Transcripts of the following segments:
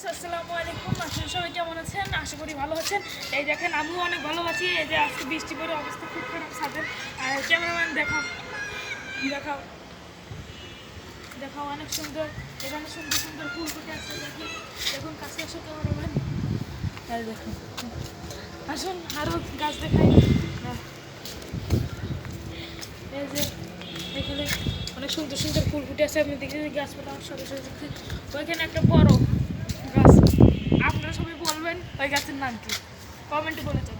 আসসালামু আলাইকুম। আসলে সবাই কেমন আছেন? আশা করি ভালো আছেন। এই দেখেন আমিও অনেক ভালো আছি। এই যে আজকে বৃষ্টি পড়ে অবস্থা খুব খারাপ ছাদের। আর ক্যামেরাম্যান দেখাও দেখাও দেখাও অনেক সুন্দর। এখানে সুন্দর সুন্দর ফুল ফুটে আছে। দেখুন কাছে আসো ক্যামেরাম্যান। এই দেখুন, আসুন আরও গাছ দেখাই। এই যে এখানে অনেক সুন্দর সুন্দর ফুল ফুটে আছে। আপনি দেখে গাছপালা আমার সাথে সাথে ওইখানে একটা বড় গাছ। আপনারা সবাই বলবেন ওই গাছের নাম কি, কমেন্টে বলে যান।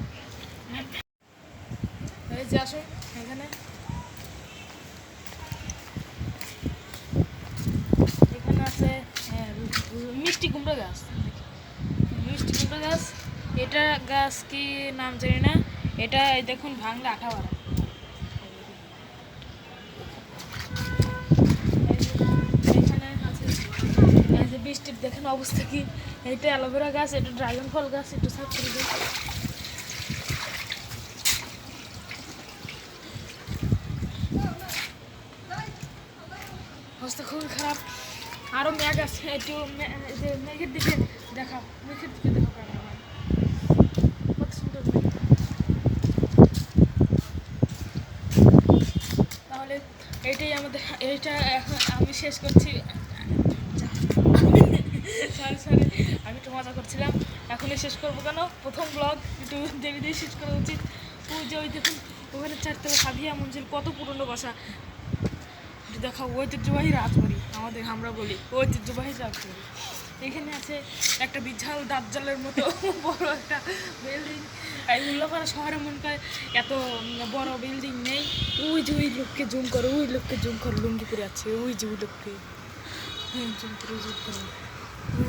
এই যে আসুন এখানে এখানে আছে মিষ্টি কুমড়া গাছ। মিষ্টি কুমড়া গাছ, এটা গাছ কি নাম জানি না। এটা এই দেখুন ভাঙলে আঠা বাড়ায়। এখানে আছে এই যে বৃষ্টির দেখেন অবস্থা কি। এটা অ্যালোভেরা গাছ, এটা ড্রাগন ফল গাছ, একটু সাফ করে দিই। অবস্থা খুবই খারাপ। আরও মেঘ আছে, একটু যে মেঘের দিকে দেখাও, মেঘের দিকে দেখো ক্যামেরাম্যান, কত সুন্দর মেঘ। তাহলে এইটাই আমাদের, এইটা এখন আমি শেষ করছি। সরি সরি, আমি একটু মজা করছিলাম। এখনই শেষ করবো কেন, প্রথম ব্লগ একটু দেরি দিয়ে শেষ করা উচিত। ওই যে ওই দেখুন ওখানে চারতলা সাদিয়া মঞ্জিল, কত পুরনো বাসা। দেখাও ঐতিহ্যবাহী রাজবাড়ি, আমাদের আমরা বলি ঐতিহ্যবাহী রাজবাড়ি। এখানে আছে একটা বিশাল দাজ্জালের মতো বড় একটা বিল্ডিং। এই উল্লাপাড়া শহরে মনে করে এত বড় বিল্ডিং নেই। ওই যে ওই লোককে জুম করো, ওই লোককে জুম করো, লুঙ্গি পরে আছে ওই যে ওই লোককে। হ্যাঁ জুম করে জুম করো।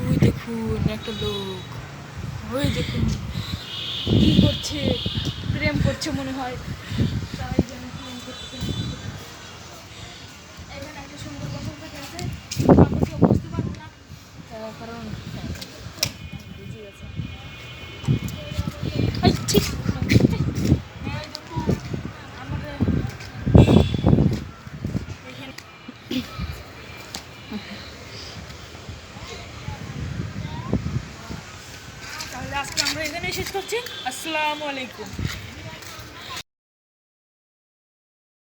ওই দেখুন একটা লোক, ওই দেখুন কি করছে, প্রেম করছে মনে হয়। তাই যেন প্রেম করছে। এখানে একটা সুন্দর বসন্ত আছে, কেউ বুঝতে পারবো না কারণ বুঝে গেছে। ঠিক আমাদের এখানে তাহলে আজকে আমরা এখানেই শেষ করছি। আসসালামু আলাইকুম।